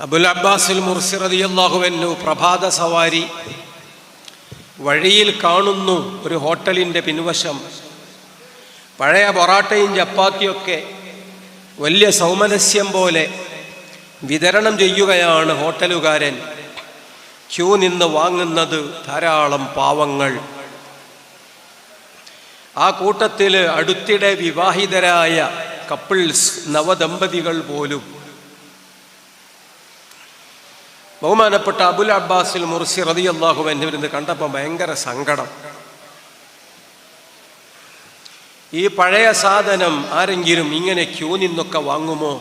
Abul അബ്ബാസുൽ Morsi റളിയല്ലാഹു അൻഹു പ്രഭാത സവാരി വഴിയിൽ കാണുന്നു. ഒരു ഹോട്ടലിൻ്റെ പിൻവശം പഴയ പൊറാട്ടയും ചപ്പാത്തിയൊക്കെ വലിയ സൗമനസ്യം പോലെ വിതരണം ചെയ്യുകയാണ് ഹോട്ടലുകാരൻ. ക്യൂ നിന്ന് വാങ്ങുന്നത് ധാരാളം പാവങ്ങൾ. ആ കൂട്ടത്തിൽ അടുത്തിടെ വിവാഹിതരായ കപ്പിൾസ്, നവദമ്പതികൾ പോലും. ബഹുമാനപ്പെട്ട അബുൽ അബ്ബാസുൽ മുർസി റളിയല്ലാഹു അൻഹുവിനെ കണ്ടപ്പോൾ ഭയങ്കര സങ്കടം. ഈ പഴയ സാധനം ആരെങ്കിലും ഇങ്ങനെ ക്യൂ നിന്നൊക്കെ വാങ്ങുമോ?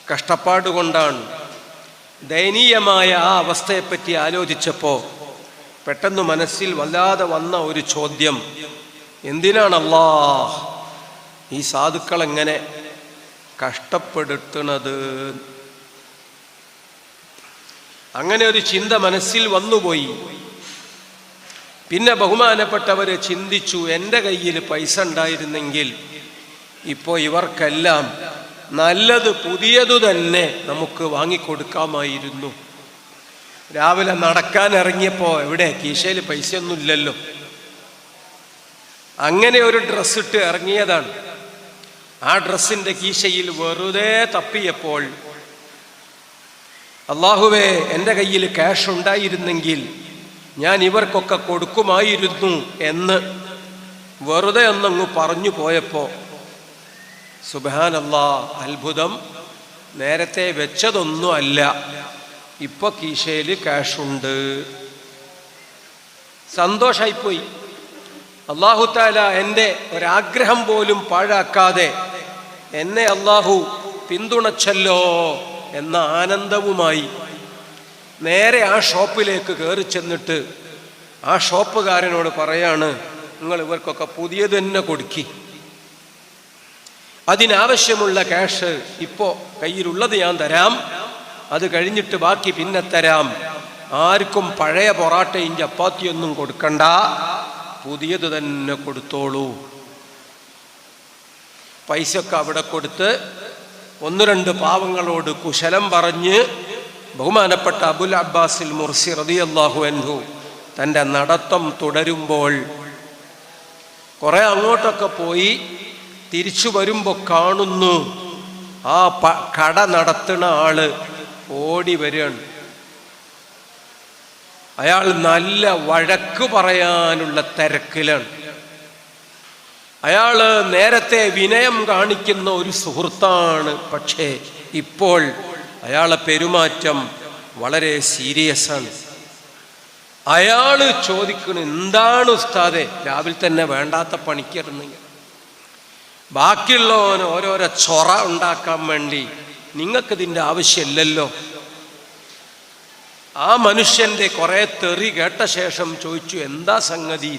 കഷ്ടപ്പാട് കൊണ്ടാണ്. ദയനീയമായ ആ അവസ്ഥയെപ്പറ്റി ആലോചിച്ചപ്പോൾ പെട്ടെന്ന് മനസ്സിൽ വല്ലാതെ വന്ന ഒരു ചോദ്യം, എന്തിനാണ് അല്ലാഹ് ഈ സാധുക്കളെങ്ങനെ കഷ്ടപ്പെടുത്തുന്നത്? അങ്ങനെ ഒരു ചിന്ത മനസ്സിൽ വന്നുപോയി. പിന്നെ ബഹുമാനപ്പെട്ടവർ ചിന്തിച്ചു, എൻ്റെ കയ്യിൽ പൈസ ഉണ്ടായിരുന്നെങ്കിൽ ഇപ്പോൾ ഇവർക്കെല്ലാം നല്ലത് പുതിയതു തന്നെ നമുക്ക് വാങ്ങിക്കൊടുക്കാമായിരുന്നു. രാവിലെ നടക്കാൻ ഇറങ്ങിയപ്പോൾ എവിടെ കീശയിൽ പൈസയൊന്നുമില്ലല്ലോ. അങ്ങനെ ഒരു ഡ്രസ്സ് ഇട്ട് ഇറങ്ങിയതാണ്. ആ ഡ്രസ്സിൻ്റെ കീശയിൽ വെറുതെ തപ്പിയപ്പോൾ, അല്ലാഹുവേ, എൻ്റെ കയ്യിൽ ക്യാഷ് ഉണ്ടായിരുന്നെങ്കിൽ ഞാൻ ഇവർക്കൊക്കെ കൊടുക്കുമായിരുന്നു എന്ന് വെറുതെ ഒന്നങ്ങ് പറഞ്ഞു പോയപ്പോൾ സുബ്ഹാനല്ലാഹ്, അത്ഭുതം, നേരത്തെ വെച്ചതൊന്നും അല്ല, ഇപ്പൊ കീശയിൽ ക്യാഷുണ്ട്. സന്തോഷായിപ്പോയി. അല്ലാഹു തആല എൻ്റെ ഒരാഗ്രഹം പോലും പാഴാക്കാതെ എന്നെ അല്ലാഹു പിന്തുണച്ചല്ലോ എന്ന ആനന്ദവുമായി നേരെ ആ ഷോപ്പിലേക്ക് കയറി ചെന്നിട്ട് ആ ഷോപ്പുകാരനോട് പറയാണ്, നിങ്ങൾ ഇവർക്കൊക്കെ പുതിയത് തന്നെ കൊടുക്കി, അതിനാവശ്യമുള്ള ക്യാഷ് ഇപ്പോൾ കയ്യിലുള്ളത് ഞാൻ തരാം, അത് കഴിഞ്ഞിട്ട് ബാക്കി പിന്നെ തരാം. ആർക്കും പഴയ പൊറാട്ടയും ചപ്പാത്തിയൊന്നും കൊടുക്കണ്ട, പുതിയത് തന്നെ കൊടുത്തോളൂ. പൈസയൊക്കെ അവിടെ കൊടുത്ത് ഒന്ന് രണ്ട് പാവങ്ങളോട് കുശലം പറഞ്ഞ് ബഹുമാനപ്പെട്ട അബുൽ അബ്ബാസുൽ മുർസി റളിയല്ലാഹു അൻഹു തൻ്റെ നടത്തം തുടരുമ്പോൾ കുറെ അങ്ങോട്ടൊക്കെ പോയി തിരിച്ചു വരുമ്പോൾ കാണുന്നു ആ കട നടത്തുന്ന ആള് ഓടി വരികയാണ്. അയാൾ നല്ല വഴക്ക് പറയാനുള്ള തിരക്കിലാണ്. അയാള് നേരത്തെ വിനയം കാണിക്കുന്ന ഒരു സുഹൃത്താണ്, പക്ഷേ ഇപ്പോൾ അയാളെ പെരുമാറ്റം വളരെ സീരിയസ് ആണ്. അയാള് ചോദിക്കുന്നു, എന്താണ് ഉസ്താദെ രാവിലെ തന്നെ വേണ്ടാത്ത പണിക്കിറങ്ങി ബാക്കിയുള്ളവന് ഓരോരോ ചൊറ ഉണ്ടാക്കാൻ വേണ്ടി നിങ്ങൾക്കിതിൻ്റെ ആവശ്യമില്ലല്ലോ. ആ മനുഷ്യൻ്റെ കുറേ തെറി കേട്ട ശേഷം ചോദിച്ചു, എന്താ സംഗതി?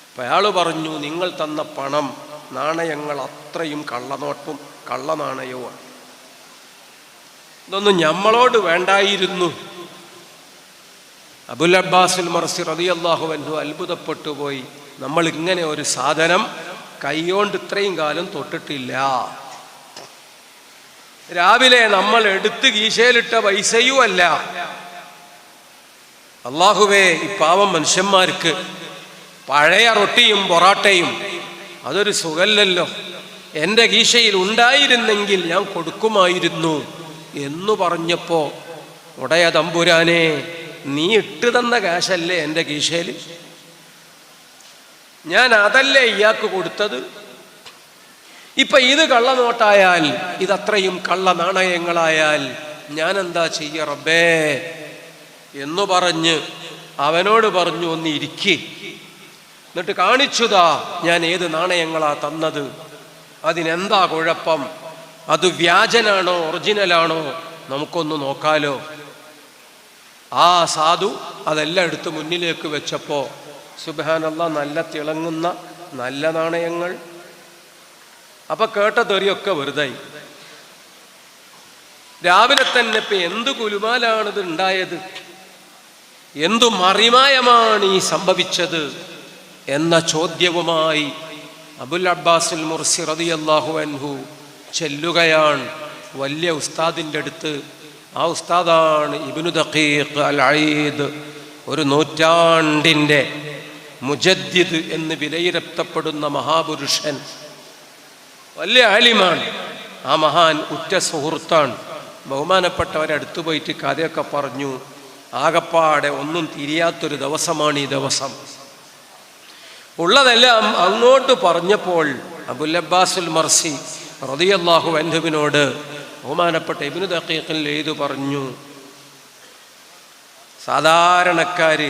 അപ്പം അയാൾ പറഞ്ഞു, നിങ്ങൾ തന്ന പണം, നാണയങ്ങൾ അത്രയും കള്ളനോട്ടും കള്ളനാണയവുമാണ്. ഇതൊന്നും നമ്മളോട് വേണ്ടായിരുന്നു. അബുൽ അബ്ബാസുൽ മുർസി റളിയല്ലാഹു അൻഹു അത്ഭുതപ്പെട്ടു പോയി. നമ്മൾ ഇങ്ങനെ ഒരു സാധനം കൈകൊണ്ട് ഇത്രയും കാലം തൊട്ടിട്ടില്ല. രാവിലെ നമ്മൾ എടുത്ത് കീശയിലിട്ട പൈസയും അല്ല. അല്ലാഹുവേ, ഈ പാവം മനുഷ്യന്മാർക്ക് പഴയ റൊട്ടിയും പൊറാട്ടയും അതൊരു സുഖല്ലല്ലോ, എൻ്റെ കീശയിൽ ഉണ്ടായിരുന്നെങ്കിൽ ഞാൻ കൊടുക്കുമായിരുന്നു എന്നു പറഞ്ഞപ്പോൾ, ഉടയ തമ്പുരാനെ, നീ ഇട്ട് തന്ന കാശല്ലേ എൻ്റെ കീശയിൽ, ഞാൻ അതല്ലേ ഇയാൾക്ക് കൊടുത്തത്. ഇപ്പൊ ഇത് കള്ളനോട്ടായാൽ, ഇതത്രയും കള്ള നാണയങ്ങളായാൽ ഞാൻ എന്താ ചെയ്യ റബ്ബേ എന്നു പറഞ്ഞ് അവനോട് പറഞ്ഞു, ഒന്ന് ഇരിക്കി, എന്നിട്ട് കാണിച്ചുതാ ഞാൻ ഏത് നാണയങ്ങളാ തന്നത്, അതിനെന്താ കുഴപ്പം, അത് വ്യാജനാണോ ഒറിജിനലാണോ നമുക്കൊന്ന് നോക്കാലോ. ആ സാധു അതെല്ലാം എടുത്ത് മുന്നിലേക്ക് വെച്ചപ്പോൾ സുബ്ഹാനല്ലാഹ്, നല്ല തിളങ്ങുന്ന നല്ല നാണയങ്ങൾ. അപ്പൊ കേട്ട തെറിയൊക്കെ വെറുതായി. രാവിലെ തന്നെ ഇപ്പൊ എന്ത് കുലുമാലാണിത് ഉണ്ടായത്, എന്തു മറിമായമാണ് ഈ സംഭവിച്ചത് എന്ന ചോദ്യവുമായി അബുൽ അബ്ബാസുൽ മുർസി റളിയല്ലാഹു അൻഹു ചെല്ലുകയാണ് വലിയ ഉസ്താദിൻ്റെ അടുത്ത്. ആ ഉസ്താദാണ് ഇബ്നു ദഖീഖ് അൽ ഈദ്. ഒരു നൂറ്റാണ്ടിൻ്റെ മുജദ്ദിദ് എന്ന് വിലയിരുത്തപ്പെടുന്ന മഹാപുരുഷൻ, വലിയ ആലിമാണ്. ആ മഹാൻ ഉറ്റ സുഹൃത്താണ്. ബഹുമാനപ്പെട്ടവരെ അടുത്തു പോയിട്ട് കഥയൊക്കെ പറഞ്ഞു. ആകപ്പാടെ ഒന്നും തിരിയാത്തൊരു ദിവസമാണ് ഈ ദിവസം. ഉള്ളതെല്ലാം അങ്ങോട്ട് പറഞ്ഞപ്പോൾ അബുൽ അബ്ബാസുൽ മർസി റളിയല്ലാഹു അൻഹുവിനോട് ബഹുമാനപ്പെട്ട ഇബ്നു ദഖീഖിൽ എഴുതു പറഞ്ഞു, സാധാരണക്കാര്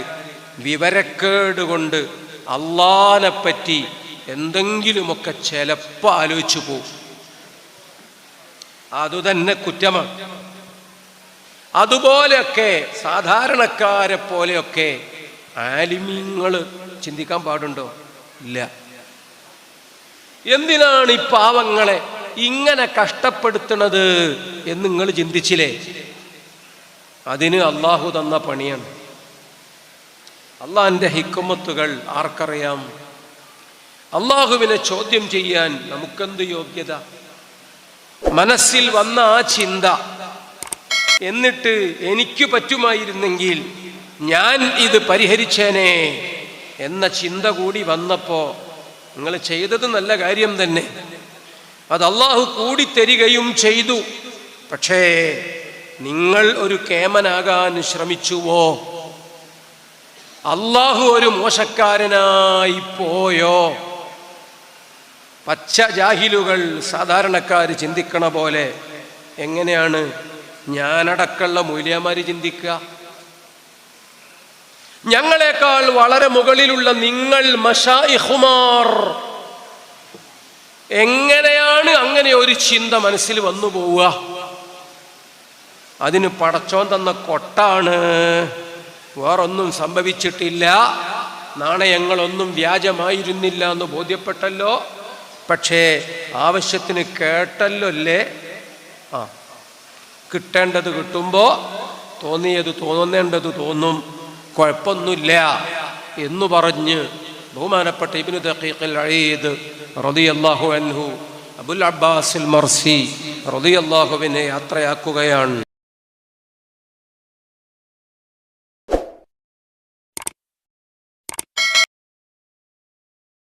വിവരക്കേട് കൊണ്ട് അള്ളാനെപ്പറ്റി എന്തെങ്കിലുമൊക്കെ ചിലപ്പോൾ ആലോചിച്ചു പോകും. അതുതന്നെ കുറ്റമാണ്. അതുപോലെയൊക്കെ സാധാരണക്കാരെ പോലെയൊക്കെ ആലിമീങ്ങൾ ചിന്തിക്കാൻ പാടുണ്ടോ? ഇല്ല. എന്തിനാണ് ഈ പാവങ്ങളെ ഇങ്ങനെ കഷ്ടപ്പെടുത്തുന്നത് എന്ന് നിങ്ങൾ ചിന്തിച്ചില്ലേ? അതിന് അള്ളാഹു തന്ന പണിയാണ്. അള്ളാഹിൻ്റെ ഹിക്മത്തുകൾ ആർക്കറിയാം? അള്ളാഹുവിനെ ചോദ്യം ചെയ്യാൻ നമുക്കെന്ത് യോഗ്യത? മനസ്സിൽ വന്ന ആ ചിന്ത, എന്നിട്ട് എനിക്ക് പറ്റുമായിരുന്നെങ്കിൽ ഞാൻ ഇത് പരിഹരിച്ചേനെ എന്ന ചിന്ത കൂടി വന്നപ്പോൾ നിങ്ങൾ ചെയ്തത് നല്ല കാര്യം തന്നെ. അത് അള്ളാഹു കൂടിത്തരികയും ചെയ്തു. പക്ഷേ നിങ്ങൾ ഒരു കേമനാകാൻ ശ്രമിച്ചുവോ? അള്ളാഹു ഒരു മോശക്കാരനായി പോയോ? പച്ച ജാഹിലുകൾ സാധാരണക്കാർ ചിന്തിക്കണ പോലെ എങ്ങനെയാണ് ഞാനടക്കമുള്ള മൂല്യമാര് ചിന്തിക്കുക? ഞങ്ങളെക്കാൾ വളരെ മുകളിലുള്ള നിങ്ങൾ മശായിഖുമാർ എങ്ങനെയാണ് അങ്ങനെ ഒരു ചിന്ത മനസ്സിൽ വന്നു പോവുക? അതിന് പടച്ചോൻ തന്ന കൊട്ടാണ്, വേറൊന്നും സംഭവിച്ചിട്ടില്ല. നാണയങ്ങളൊന്നും വ്യാജമായിരുന്നില്ല എന്ന് ബോധ്യപ്പെട്ടല്ലോ. പക്ഷേ ആവശ്യത്തിന് കേട്ടല്ലോ അല്ലേ? കിട്ടേണ്ടത് കിട്ടുമ്പോൾ തോന്നിയത് തോന്നേണ്ടത് തോന്നും, കുഴപ്പമൊന്നുമില്ല എന്ന് പറഞ്ഞ് ബഹുമാനപ്പെട്ട ഇബ്നു ദഖീഖ് അൽ ഈദ് റളിയല്ലാഹു അൻഹു അബുൽ അബ്ബാസുൽ മർസി റളിയല്ലാഹുവിനെ യാത്രയാക്കുകയാണ്.